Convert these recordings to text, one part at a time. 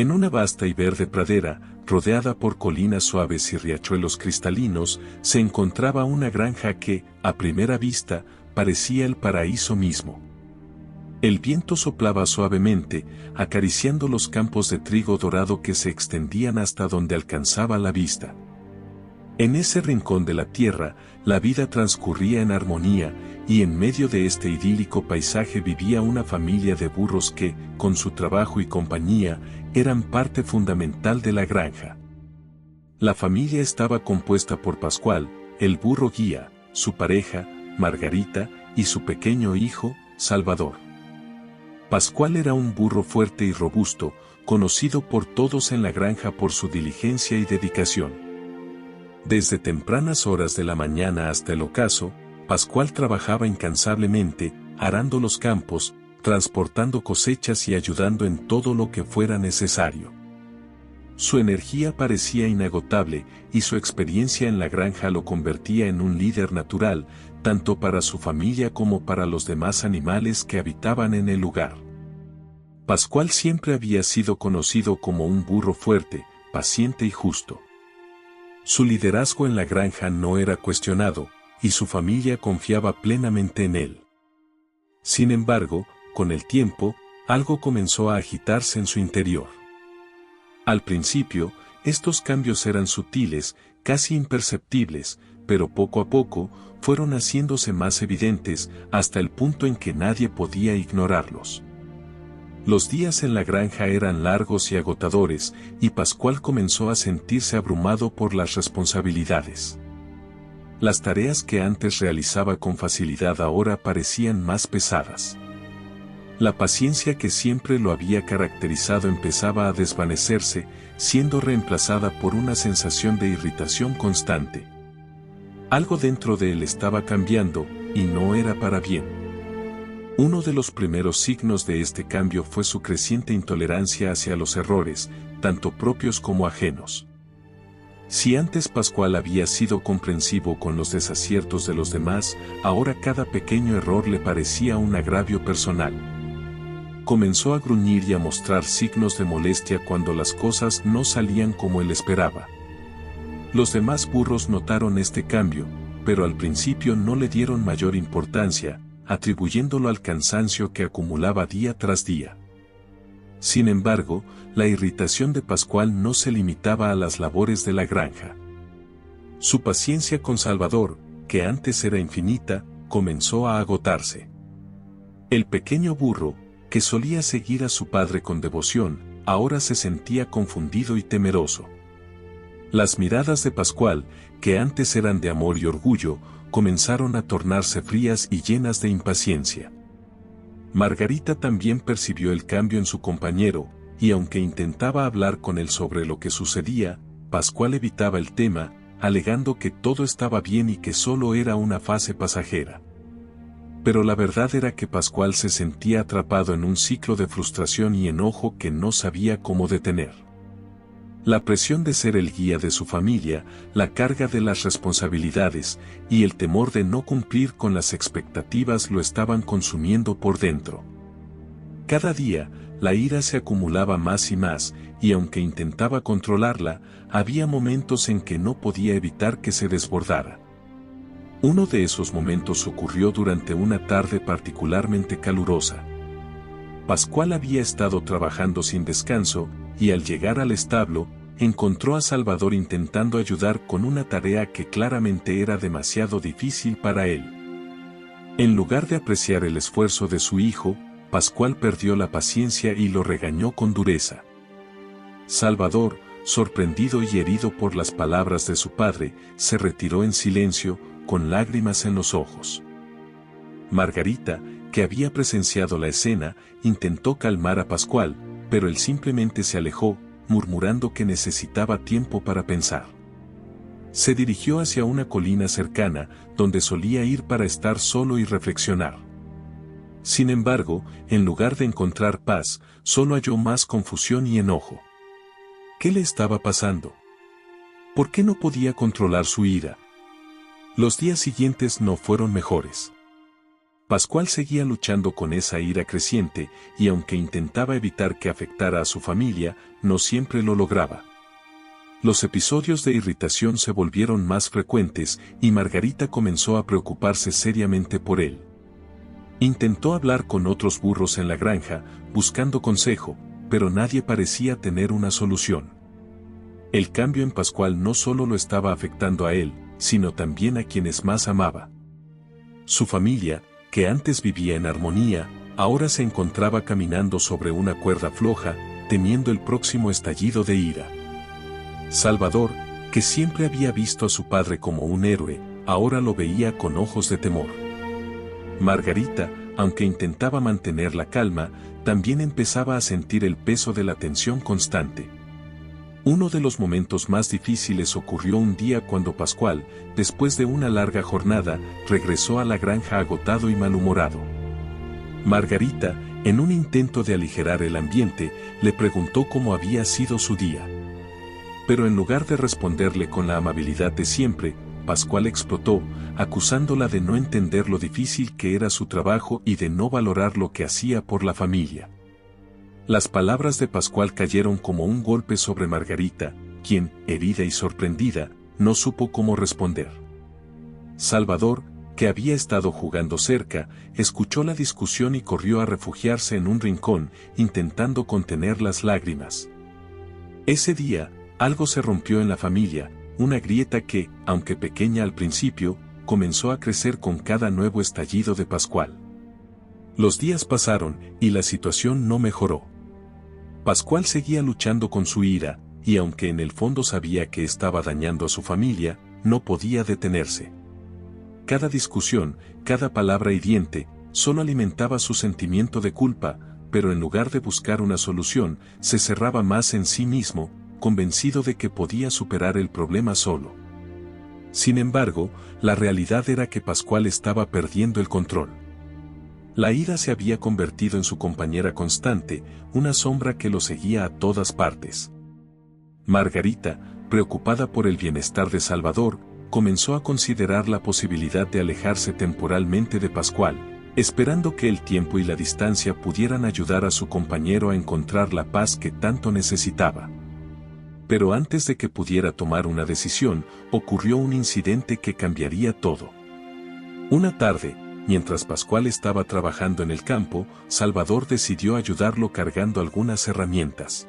En una vasta y verde pradera, rodeada por colinas suaves y riachuelos cristalinos, se encontraba una granja que, a primera vista, parecía el paraíso mismo. El viento soplaba suavemente, acariciando los campos de trigo dorado que se extendían hasta donde alcanzaba la vista. En ese rincón de la tierra, la vida transcurría en armonía, y en medio de este idílico paisaje vivía una familia de burros que, con su trabajo y compañía, eran parte fundamental de la granja. La familia estaba compuesta por Pascual, el burro guía, su pareja, Margarita, y su pequeño hijo, Salvador. Pascual era un burro fuerte y robusto, conocido por todos en la granja por su diligencia y dedicación. Desde tempranas horas de la mañana hasta el ocaso, Pascual trabajaba incansablemente, arando los campos, transportando cosechas y ayudando en todo lo que fuera necesario. Su energía parecía inagotable, y su experiencia en la granja lo convertía en un líder natural, tanto para su familia como para los demás animales que habitaban en el lugar. Pascual siempre había sido conocido como un burro fuerte, paciente y justo. Su liderazgo en la granja no era cuestionado, y su familia confiaba plenamente en él. Sin embargo, con el tiempo, algo comenzó a agitarse en su interior. Al principio, estos cambios eran sutiles, casi imperceptibles, pero poco a poco, fueron haciéndose más evidentes, hasta el punto en que nadie podía ignorarlos. Los días en la granja eran largos y agotadores, y Pascual comenzó a sentirse abrumado por las responsabilidades. Las tareas que antes realizaba con facilidad ahora parecían más pesadas. La paciencia que siempre lo había caracterizado empezaba a desvanecerse, siendo reemplazada por una sensación de irritación constante. Algo dentro de él estaba cambiando, y no era para bien. Uno de los primeros signos de este cambio fue su creciente intolerancia hacia los errores, tanto propios como ajenos. Si antes Pascual había sido comprensivo con los desaciertos de los demás, ahora cada pequeño error le parecía un agravio personal. Comenzó a gruñir y a mostrar signos de molestia cuando las cosas no salían como él esperaba. Los demás burros notaron este cambio, pero al principio no le dieron mayor importancia, atribuyéndolo al cansancio que acumulaba día tras día. Sin embargo, la irritación de Pascual no se limitaba a las labores de la granja. Su paciencia con Salvador, que antes era infinita, comenzó a agotarse. El pequeño burro, que solía seguir a su padre con devoción, ahora se sentía confundido y temeroso. Las miradas de Pascual, que antes eran de amor y orgullo, comenzaron a tornarse frías y llenas de impaciencia. Margarita también percibió el cambio en su compañero, y aunque intentaba hablar con él sobre lo que sucedía, Pascual evitaba el tema, alegando que todo estaba bien y que solo era una fase pasajera. Pero la verdad era que Pascual se sentía atrapado en un ciclo de frustración y enojo que no sabía cómo detener. La presión de ser el guía de su familia, la carga de las responsabilidades, y el temor de no cumplir con las expectativas lo estaban consumiendo por dentro. Cada día, la ira se acumulaba más y más, y aunque intentaba controlarla, había momentos en que no podía evitar que se desbordara. Uno de esos momentos ocurrió durante una tarde particularmente calurosa. Pascual había estado trabajando sin descanso, y al llegar al establo, encontró a Salvador intentando ayudar con una tarea que claramente era demasiado difícil para él. En lugar de apreciar el esfuerzo de su hijo, Pascual perdió la paciencia y lo regañó con dureza. Salvador, sorprendido y herido por las palabras de su padre, se retiró en silencio, con lágrimas en los ojos. Margarita, que había presenciado la escena, intentó calmar a Pascual, pero él simplemente se alejó, murmurando que necesitaba tiempo para pensar. Se dirigió hacia una colina cercana, donde solía ir para estar solo y reflexionar. Sin embargo, en lugar de encontrar paz, solo halló más confusión y enojo. ¿Qué le estaba pasando? ¿Por qué no podía controlar su ira? Los días siguientes no fueron mejores. Pascual seguía luchando con esa ira creciente, y aunque intentaba evitar que afectara a su familia, no siempre lo lograba. Los episodios de irritación se volvieron más frecuentes y Margarita comenzó a preocuparse seriamente por él. Intentó hablar con otros burros en la granja, buscando consejo, pero nadie parecía tener una solución. El cambio en Pascual no solo lo estaba afectando a él, sino también a quienes más amaba. Su familia, que antes vivía en armonía, ahora se encontraba caminando sobre una cuerda floja, temiendo el próximo estallido de ira. Salvador, que siempre había visto a su padre como un héroe, ahora lo veía con ojos de temor. Margarita, aunque intentaba mantener la calma, también empezaba a sentir el peso de la tensión constante. Uno de los momentos más difíciles ocurrió un día cuando Pascual, después de una larga jornada, regresó a la granja agotado y malhumorado. Margarita, en un intento de aligerar el ambiente, le preguntó cómo había sido su día. Pero en lugar de responderle con la amabilidad de siempre, Pascual explotó, acusándola de no entender lo difícil que era su trabajo y de no valorar lo que hacía por la familia. Las palabras de Pascual cayeron como un golpe sobre Margarita, quien, herida y sorprendida, no supo cómo responder. Salvador, que había estado jugando cerca, escuchó la discusión y corrió a refugiarse en un rincón, intentando contener las lágrimas. Ese día, algo se rompió en la familia, una grieta que, aunque pequeña al principio, comenzó a crecer con cada nuevo estallido de Pascual. Los días pasaron, y la situación no mejoró. Pascual seguía luchando con su ira, y aunque en el fondo sabía que estaba dañando a su familia, no podía detenerse. Cada discusión, cada palabra hiriente, solo alimentaba su sentimiento de culpa, pero en lugar de buscar una solución, se cerraba más en sí mismo, convencido de que podía superar el problema solo. Sin embargo, la realidad era que Pascual estaba perdiendo el control. La ira se había convertido en su compañera constante, una sombra que lo seguía a todas partes. Margarita, preocupada por el bienestar de Salvador, comenzó a considerar la posibilidad de alejarse temporalmente de Pascual, esperando que el tiempo y la distancia pudieran ayudar a su compañero a encontrar la paz que tanto necesitaba. Pero antes de que pudiera tomar una decisión, ocurrió un incidente que cambiaría todo. Una tarde, mientras Pascual estaba trabajando en el campo, Salvador decidió ayudarlo cargando algunas herramientas.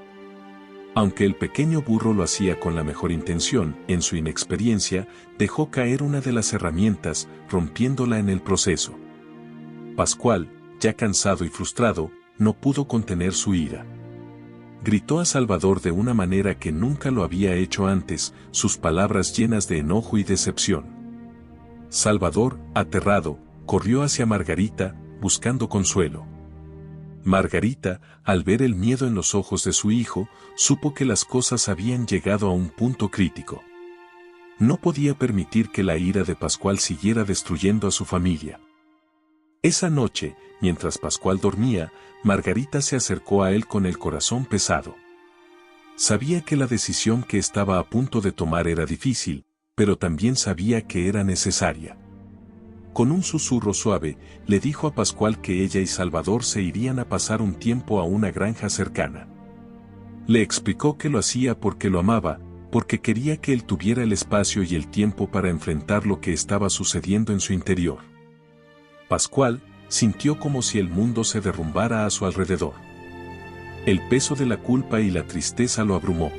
Aunque el pequeño burro lo hacía con la mejor intención, en su inexperiencia, dejó caer una de las herramientas, rompiéndola en el proceso. Pascual, ya cansado y frustrado, no pudo contener su ira. Gritó a Salvador de una manera que nunca lo había hecho antes, sus palabras llenas de enojo y decepción. Salvador, aterrado, corrió hacia Margarita, buscando consuelo. Margarita, al ver el miedo en los ojos de su hijo, supo que las cosas habían llegado a un punto crítico. No podía permitir que la ira de Pascual siguiera destruyendo a su familia. Esa noche, mientras Pascual dormía, Margarita se acercó a él con el corazón pesado. Sabía que la decisión que estaba a punto de tomar era difícil, pero también sabía que era necesaria. Con un susurro suave, le dijo a Pascual que ella y Salvador se irían a pasar un tiempo a una granja cercana. Le explicó que lo hacía porque lo amaba, porque quería que él tuviera el espacio y el tiempo para enfrentar lo que estaba sucediendo en su interior. Pascual sintió como si el mundo se derrumbara a su alrededor. El peso de la culpa y la tristeza lo abrumó.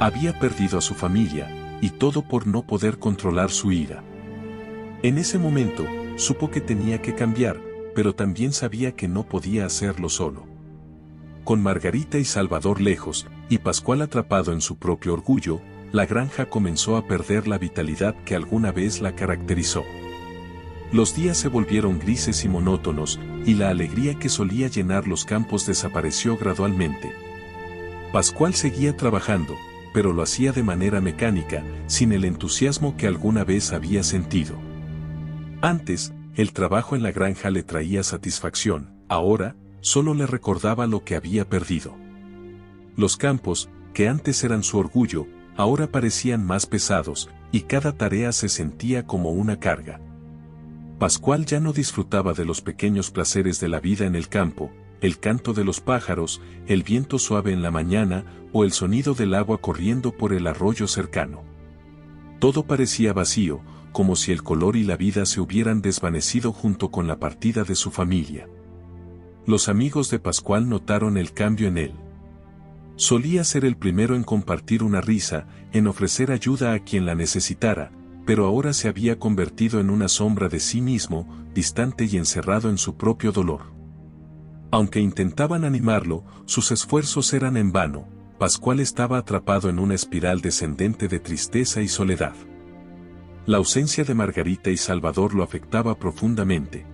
Había perdido a su familia, y todo por no poder controlar su ira. En ese momento, supo que tenía que cambiar, pero también sabía que no podía hacerlo solo. Con Margarita y Salvador lejos, y Pascual atrapado en su propio orgullo, la granja comenzó a perder la vitalidad que alguna vez la caracterizó. Los días se volvieron grises y monótonos, y la alegría que solía llenar los campos desapareció gradualmente. Pascual seguía trabajando, pero lo hacía de manera mecánica, sin el entusiasmo que alguna vez había sentido. Antes, el trabajo en la granja le traía satisfacción, ahora, solo le recordaba lo que había perdido. Los campos, que antes eran su orgullo, ahora parecían más pesados, y cada tarea se sentía como una carga. Pascual ya no disfrutaba de los pequeños placeres de la vida en el campo, el canto de los pájaros, el viento suave en la mañana o el sonido del agua corriendo por el arroyo cercano. Todo parecía vacío, como si el color y la vida se hubieran desvanecido junto con la partida de su familia. Los amigos de Pascual notaron el cambio en él. Solía ser el primero en compartir una risa, en ofrecer ayuda a quien la necesitara, pero ahora se había convertido en una sombra de sí mismo, distante y encerrado en su propio dolor. Aunque intentaban animarlo, sus esfuerzos eran en vano. Pascual estaba atrapado en una espiral descendente de tristeza y soledad. La ausencia de Margarita y Salvador lo afectaba profundamente.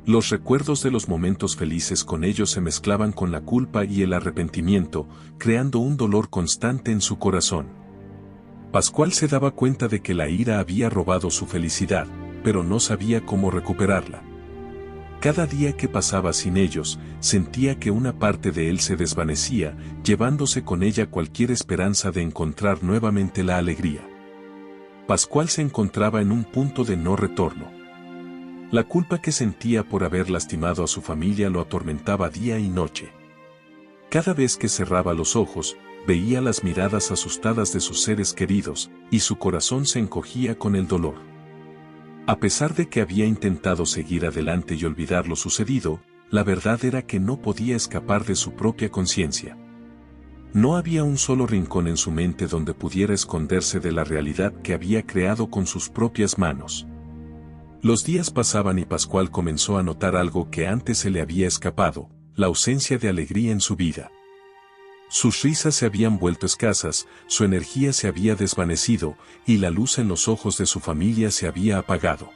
Los recuerdos de los momentos felices con ellos se mezclaban con la culpa y el arrepentimiento, creando un dolor constante en su corazón. Pascual se daba cuenta de que la ira había robado su felicidad, pero no sabía cómo recuperarla. Cada día que pasaba sin ellos, sentía que una parte de él se desvanecía, llevándose con ella cualquier esperanza de encontrar nuevamente la alegría. Pascual se encontraba en un punto de no retorno. La culpa que sentía por haber lastimado a su familia lo atormentaba día y noche. Cada vez que cerraba los ojos, veía las miradas asustadas de sus seres queridos, y su corazón se encogía con el dolor. A pesar de que había intentado seguir adelante y olvidar lo sucedido, la verdad era que no podía escapar de su propia conciencia. No había un solo rincón en su mente donde pudiera esconderse de la realidad que había creado con sus propias manos. Los días pasaban y Pascual comenzó a notar algo que antes se le había escapado, la ausencia de alegría en su vida. Sus risas se habían vuelto escasas, su energía se había desvanecido, y la luz en los ojos de su familia se había apagado.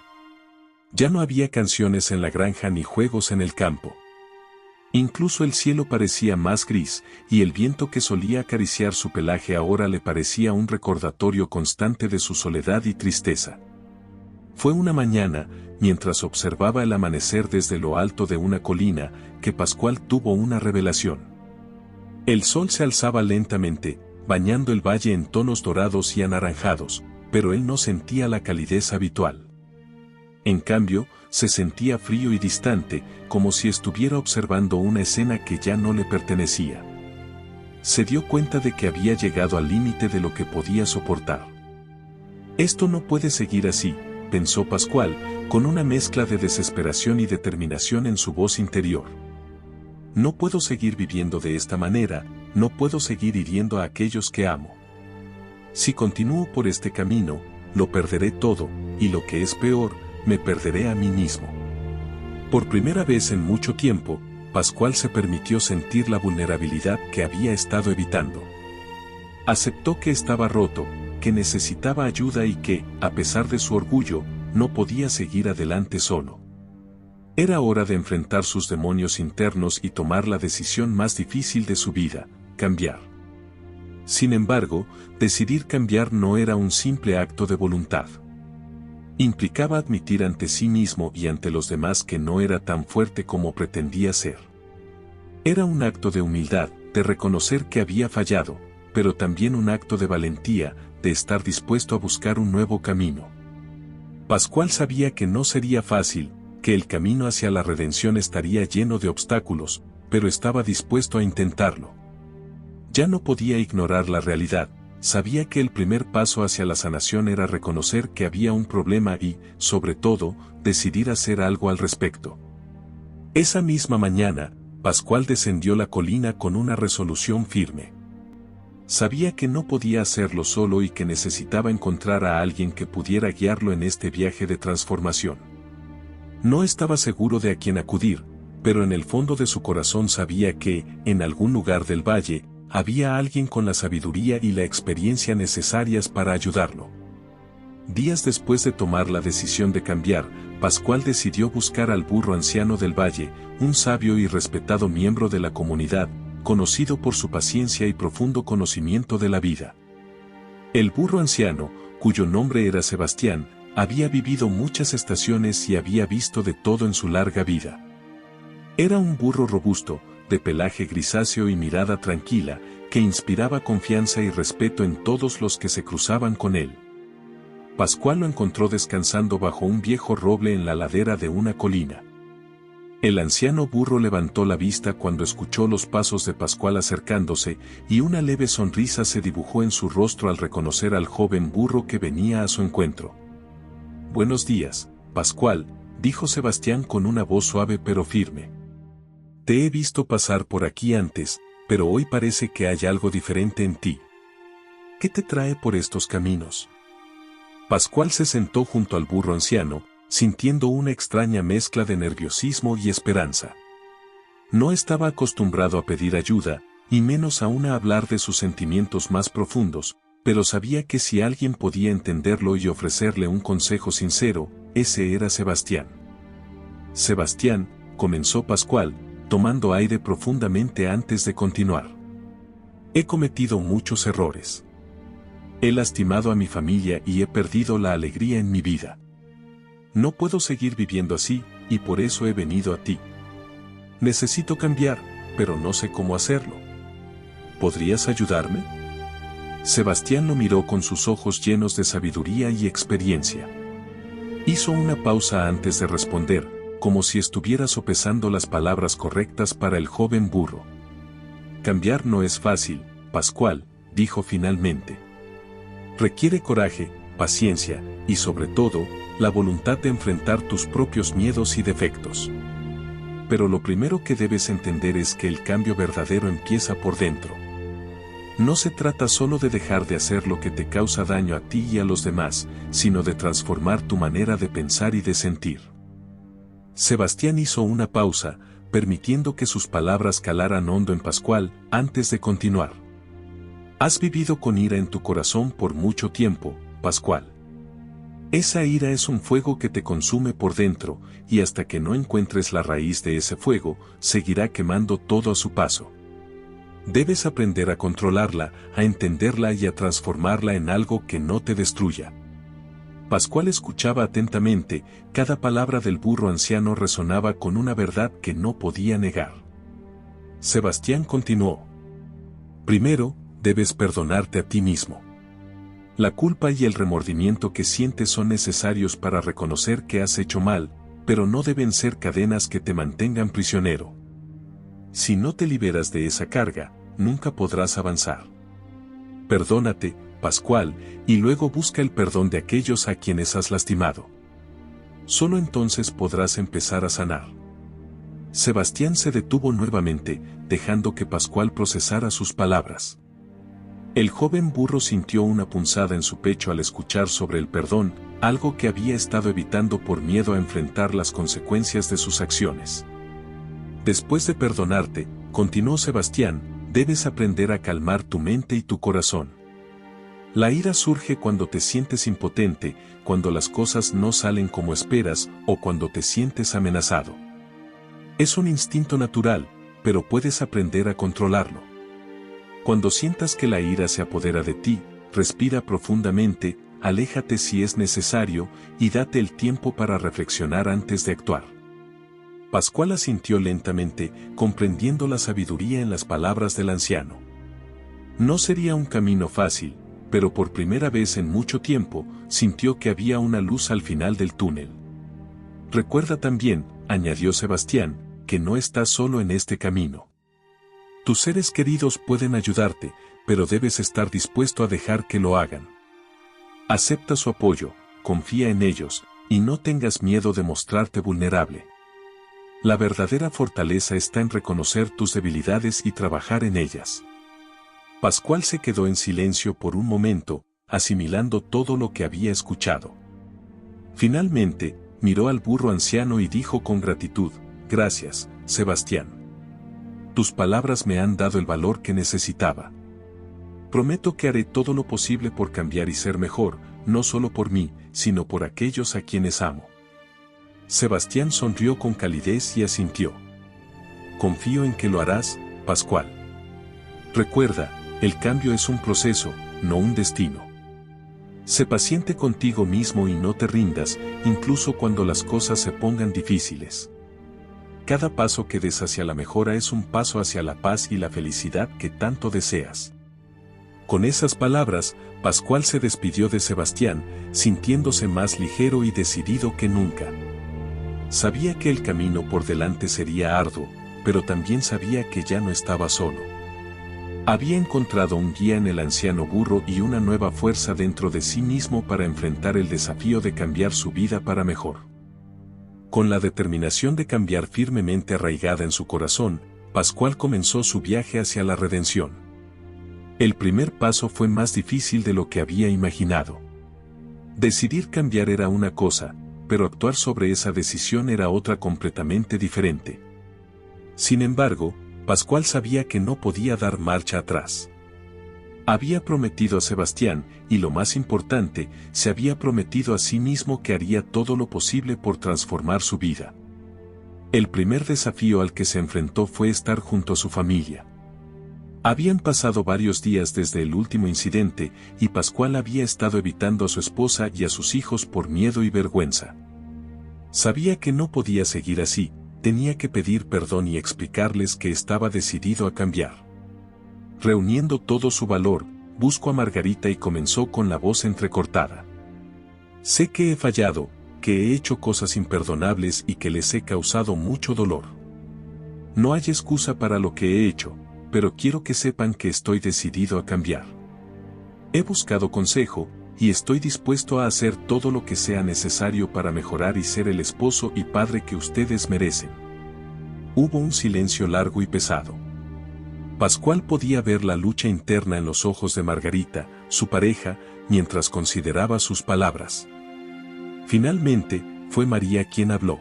Ya no había canciones en la granja ni juegos en el campo. Incluso el cielo parecía más gris, y el viento que solía acariciar su pelaje ahora le parecía un recordatorio constante de su soledad y tristeza. Fue una mañana, mientras observaba el amanecer desde lo alto de una colina, que Pascual tuvo una revelación. El sol se alzaba lentamente, bañando el valle en tonos dorados y anaranjados, pero él no sentía la calidez habitual. En cambio, se sentía frío y distante, como si estuviera observando una escena que ya no le pertenecía. Se dio cuenta de que había llegado al límite de lo que podía soportar. Esto no puede seguir así, pensó Pascual, con una mezcla de desesperación y determinación en su voz interior. No puedo seguir viviendo de esta manera, no puedo seguir hiriendo a aquellos que amo. Si continúo por este camino, lo perderé todo, y lo que es peor, me perderé a mí mismo. Por primera vez en mucho tiempo, Pascual se permitió sentir la vulnerabilidad que había estado evitando. Aceptó que estaba roto, que necesitaba ayuda y que, a pesar de su orgullo, no podía seguir adelante solo. Era hora de enfrentar sus demonios internos y tomar la decisión más difícil de su vida, cambiar. Sin embargo, decidir cambiar no era un simple acto de voluntad. Implicaba admitir ante sí mismo y ante los demás que no era tan fuerte como pretendía ser. Era un acto de humildad, de reconocer que había fallado, pero también un acto de valentía, de estar dispuesto a buscar un nuevo camino. Pascual sabía que no sería fácil, que el camino hacia la redención estaría lleno de obstáculos, pero estaba dispuesto a intentarlo. Ya no podía ignorar la realidad, sabía que el primer paso hacia la sanación era reconocer que había un problema y, sobre todo, decidir hacer algo al respecto. Esa misma mañana, Pascual descendió la colina con una resolución firme. Sabía que no podía hacerlo solo y que necesitaba encontrar a alguien que pudiera guiarlo en este viaje de transformación. No estaba seguro de a quién acudir, pero en el fondo de su corazón sabía que, en algún lugar del valle, había alguien con la sabiduría y la experiencia necesarias para ayudarlo. Días después de tomar la decisión de cambiar, Pascual decidió buscar al burro anciano del valle, un sabio y respetado miembro de la comunidad, conocido por su paciencia y profundo conocimiento de la vida. El burro anciano, cuyo nombre era Sebastián, había vivido muchas estaciones y había visto de todo en su larga vida. Era un burro robusto, de pelaje grisáceo y mirada tranquila, que inspiraba confianza y respeto en todos los que se cruzaban con él. Pascual lo encontró descansando bajo un viejo roble en la ladera de una colina. El anciano burro levantó la vista cuando escuchó los pasos de Pascual acercándose, y una leve sonrisa se dibujó en su rostro al reconocer al joven burro que venía a su encuentro. «Buenos días, Pascual», dijo Sebastián con una voz suave pero firme. «Te he visto pasar por aquí antes, pero hoy parece que hay algo diferente en ti. ¿Qué te trae por estos caminos?». Pascual se sentó junto al burro anciano, sintiendo una extraña mezcla de nerviosismo y esperanza. No estaba acostumbrado a pedir ayuda, y menos aún a hablar de sus sentimientos más profundos, pero sabía que si alguien podía entenderlo y ofrecerle un consejo sincero, ese era Sebastián. «Sebastián», comenzó Pascual, tomando aire profundamente antes de continuar. «He cometido muchos errores. He lastimado a mi familia y he perdido la alegría en mi vida. No puedo seguir viviendo así, y por eso he venido a ti. Necesito cambiar, pero no sé cómo hacerlo. ¿Podrías ayudarme?». Sebastián lo miró con sus ojos llenos de sabiduría y experiencia. Hizo una pausa antes de responder, como si estuviera sopesando las palabras correctas para el joven burro. «Cambiar no es fácil, Pascual», dijo finalmente. «Requiere coraje, paciencia, y sobre todo, la voluntad de enfrentar tus propios miedos y defectos. Pero lo primero que debes entender es que el cambio verdadero empieza por dentro. No se trata solo de dejar de hacer lo que te causa daño a ti y a los demás, sino de transformar tu manera de pensar y de sentir». Sebastián hizo una pausa, permitiendo que sus palabras calaran hondo en Pascual, antes de continuar. «Has vivido con ira en tu corazón por mucho tiempo, Pascual. Esa ira es un fuego que te consume por dentro, y hasta que no encuentres la raíz de ese fuego, seguirá quemando todo a su paso. Debes aprender a controlarla, a entenderla y a transformarla en algo que no te destruya». Pascual escuchaba atentamente, cada palabra del burro anciano resonaba con una verdad que no podía negar. Sebastián continuó. «Primero, debes perdonarte a ti mismo. La culpa y el remordimiento que sientes son necesarios para reconocer que has hecho mal, pero no deben ser cadenas que te mantengan prisionero. Si no te liberas de esa carga, nunca podrás avanzar. Perdónate, Pascual, y luego busca el perdón de aquellos a quienes has lastimado. Solo entonces podrás empezar a sanar». Sebastián se detuvo nuevamente, dejando que Pascual procesara sus palabras. El joven burro sintió una punzada en su pecho al escuchar sobre el perdón, algo que había estado evitando por miedo a enfrentar las consecuencias de sus acciones. «Después de perdonarte», continuó Sebastián, «debes aprender a calmar tu mente y tu corazón. La ira surge cuando te sientes impotente, cuando las cosas no salen como esperas o cuando te sientes amenazado. Es un instinto natural, pero puedes aprender a controlarlo. Cuando sientas que la ira se apodera de ti, respira profundamente, aléjate si es necesario y date el tiempo para reflexionar antes de actuar». Pascual asintió lentamente, comprendiendo la sabiduría en las palabras del anciano. No sería un camino fácil, pero por primera vez en mucho tiempo, sintió que había una luz al final del túnel. «Recuerda también», añadió Sebastián, «que no estás solo en este camino. Tus seres queridos pueden ayudarte, pero debes estar dispuesto a dejar que lo hagan. Acepta su apoyo, confía en ellos, y no tengas miedo de mostrarte vulnerable. La verdadera fortaleza está en reconocer tus debilidades y trabajar en ellas». Pascual se quedó en silencio por un momento, asimilando todo lo que había escuchado. Finalmente, miró al burro anciano y dijo con gratitud: «Gracias, Sebastián. Tus palabras me han dado el valor que necesitaba. Prometo que haré todo lo posible por cambiar y ser mejor, no solo por mí, sino por aquellos a quienes amo». Sebastián sonrió con calidez y asintió. «Confío en que lo harás, Pascual. Recuerda, el cambio es un proceso, no un destino. Sé paciente contigo mismo y no te rindas, incluso cuando las cosas se pongan difíciles. Cada paso que des hacia la mejora es un paso hacia la paz y la felicidad que tanto deseas». Con esas palabras, Pascual se despidió de Sebastián, sintiéndose más ligero y decidido que nunca. Sabía que el camino por delante sería arduo, pero también sabía que ya no estaba solo. Había encontrado un guía en el anciano burro y una nueva fuerza dentro de sí mismo para enfrentar el desafío de cambiar su vida para mejor. Con la determinación de cambiar firmemente arraigada en su corazón, Pascual comenzó su viaje hacia la redención. El primer paso fue más difícil de lo que había imaginado. Decidir cambiar era una cosa, pero actuar sobre esa decisión era otra completamente diferente. Sin embargo, Pascual sabía que no podía dar marcha atrás. Había prometido a Sebastián, y lo más importante, se había prometido a sí mismo que haría todo lo posible por transformar su vida. El primer desafío al que se enfrentó fue estar junto a su familia. Habían pasado varios días desde el último incidente, y Pascual había estado evitando a su esposa y a sus hijos por miedo y vergüenza. Sabía que no podía seguir así, tenía que pedir perdón y explicarles que estaba decidido a cambiar. Reuniendo todo su valor, buscó a Margarita y comenzó con la voz entrecortada. Sé que he fallado, que he hecho cosas imperdonables y que les he causado mucho dolor. No hay excusa para lo que he hecho, pero quiero que sepan que estoy decidido a cambiar. He buscado consejo, y estoy dispuesto a hacer todo lo que sea necesario para mejorar y ser el esposo y padre que ustedes merecen. Hubo un silencio largo y pesado. Pascual podía ver la lucha interna en los ojos de Margarita, su pareja, mientras consideraba sus palabras. Finalmente, fue María quien habló.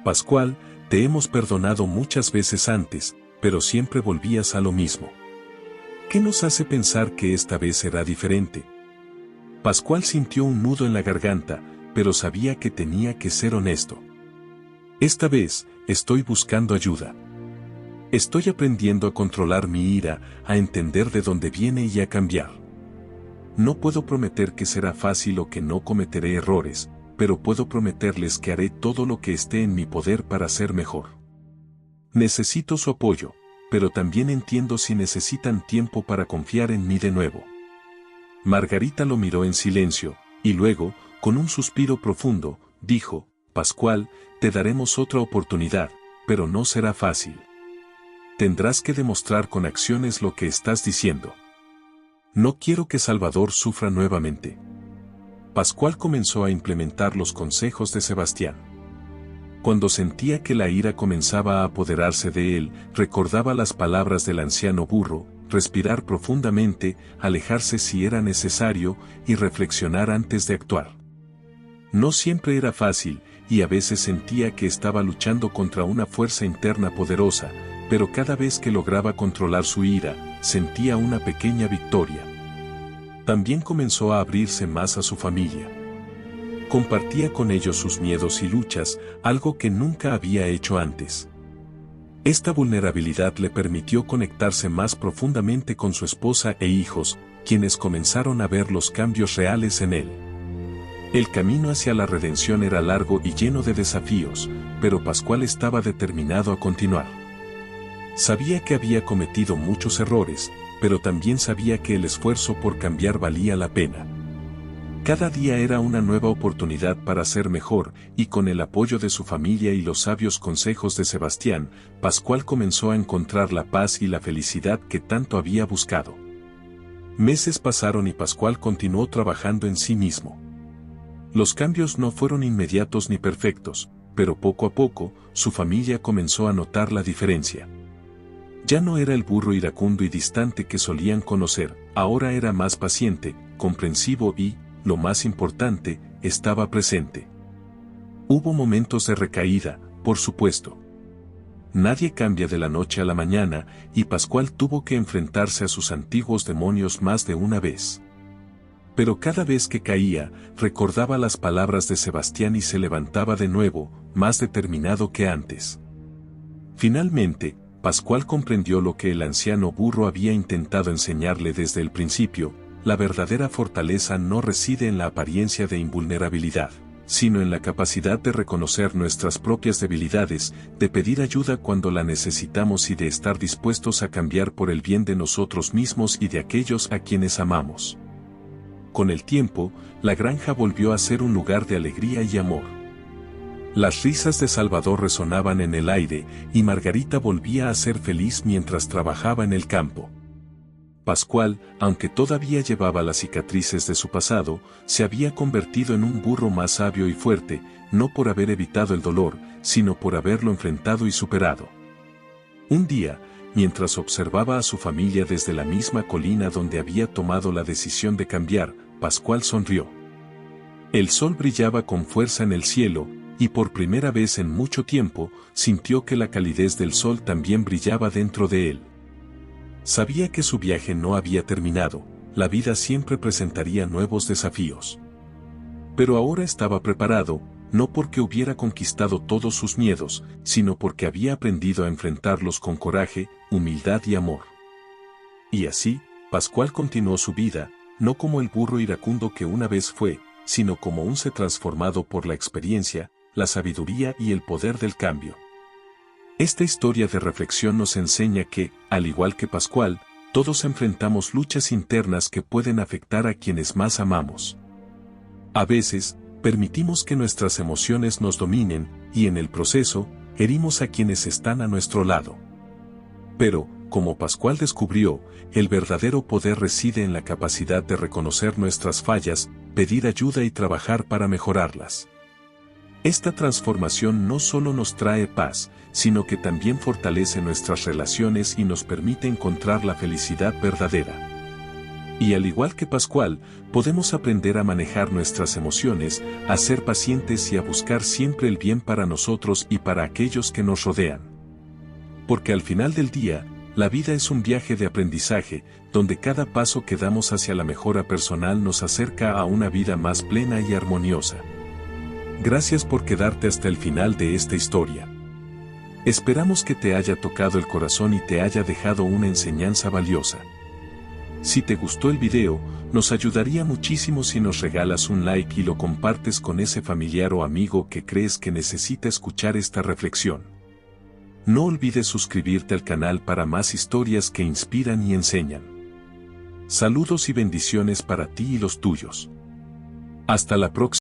Pascual, te hemos perdonado muchas veces antes, pero siempre volvías a lo mismo. ¿Qué nos hace pensar que esta vez será diferente? Pascual sintió un nudo en la garganta, pero sabía que tenía que ser honesto. Esta vez, estoy buscando ayuda. Estoy aprendiendo a controlar mi ira, a entender de dónde viene y a cambiar. No puedo prometer que será fácil o que no cometeré errores, pero puedo prometerles que haré todo lo que esté en mi poder para ser mejor. Necesito su apoyo, pero también entiendo si necesitan tiempo para confiar en mí de nuevo. Margarita lo miró en silencio, y luego, con un suspiro profundo, dijo, Pascual, te daremos otra oportunidad, pero no será fácil. Tendrás que demostrar con acciones lo que estás diciendo. No quiero que Salvador sufra nuevamente. Pascual comenzó a implementar los consejos de Sebastián. Cuando sentía que la ira comenzaba a apoderarse de él, recordaba las palabras del anciano burro, respirar profundamente, alejarse si era necesario, y reflexionar antes de actuar. No siempre era fácil, y a veces sentía que estaba luchando contra una fuerza interna poderosa, pero cada vez que lograba controlar su ira, sentía una pequeña victoria. También comenzó a abrirse más a su familia. Compartía con ellos sus miedos y luchas, algo que nunca había hecho antes. Esta vulnerabilidad le permitió conectarse más profundamente con su esposa e hijos, quienes comenzaron a ver los cambios reales en él. El camino hacia la redención era largo y lleno de desafíos, pero Pascual estaba determinado a continuar. Sabía que había cometido muchos errores, pero también sabía que el esfuerzo por cambiar valía la pena. Cada día era una nueva oportunidad para ser mejor, y con el apoyo de su familia y los sabios consejos de Sebastián, Pascual comenzó a encontrar la paz y la felicidad que tanto había buscado. Meses pasaron y Pascual continuó trabajando en sí mismo. Los cambios no fueron inmediatos ni perfectos, pero poco a poco, su familia comenzó a notar la diferencia. Ya no era el burro iracundo y distante que solían conocer, ahora era más paciente, comprensivo y, lo más importante, estaba presente. Hubo momentos de recaída, por supuesto. Nadie cambia de la noche a la mañana, y Pascual tuvo que enfrentarse a sus antiguos demonios más de una vez. Pero cada vez que caía, recordaba las palabras de Sebastián y se levantaba de nuevo, más determinado que antes. Finalmente, Pascual comprendió lo que el anciano burro había intentado enseñarle desde el principio: la verdadera fortaleza no reside en la apariencia de invulnerabilidad, sino en la capacidad de reconocer nuestras propias debilidades, de pedir ayuda cuando la necesitamos y de estar dispuestos a cambiar por el bien de nosotros mismos y de aquellos a quienes amamos. con el tiempo, la granja volvió a ser un lugar de alegría y amor. Las risas de Salvador resonaban en el aire y Margarita volvía a ser feliz mientras trabajaba en el campo. Pascual, aunque todavía llevaba las cicatrices de su pasado, se había convertido en un burro más sabio y fuerte, no por haber evitado el dolor, sino por haberlo enfrentado y superado. Un día, mientras observaba a su familia desde la misma colina donde había tomado la decisión de cambiar, Pascual sonrió. El sol brillaba con fuerza en el cielo, y por primera vez en mucho tiempo, sintió que la calidez del sol también brillaba dentro de él. Sabía que su viaje no había terminado, la vida siempre presentaría nuevos desafíos. Pero ahora estaba preparado, no porque hubiera conquistado todos sus miedos, sino porque había aprendido a enfrentarlos con coraje, humildad y amor. Y así, Pascual continuó su vida, no como el burro iracundo que una vez fue, sino como un ser transformado por la experiencia, la sabiduría y el poder del cambio. Esta historia de reflexión nos enseña que, al igual que Pascual, todos enfrentamos luchas internas que pueden afectar a quienes más amamos. A veces, permitimos que nuestras emociones nos dominen, y en el proceso, herimos a quienes están a nuestro lado. Pero, como Pascual descubrió, el verdadero poder reside en la capacidad de reconocer nuestras fallas, pedir ayuda y trabajar para mejorarlas. Esta transformación no solo nos trae paz, sino que también fortalece nuestras relaciones y nos permite encontrar la felicidad verdadera. Y al igual que Pascual, podemos aprender a manejar nuestras emociones, a ser pacientes y a buscar siempre el bien para nosotros y para aquellos que nos rodean. Porque al final del día, la vida es un viaje de aprendizaje, donde cada paso que damos hacia la mejora personal nos acerca a una vida más plena y armoniosa. Gracias por quedarte hasta el final de esta historia. Esperamos que te haya tocado el corazón y te haya dejado una enseñanza valiosa. Si te gustó el video, nos ayudaría muchísimo si nos regalas un like y lo compartes con ese familiar o amigo que crees que necesita escuchar esta reflexión. No olvides suscribirte al canal para más historias que inspiran y enseñan. Saludos y bendiciones para ti y los tuyos. Hasta la próxima.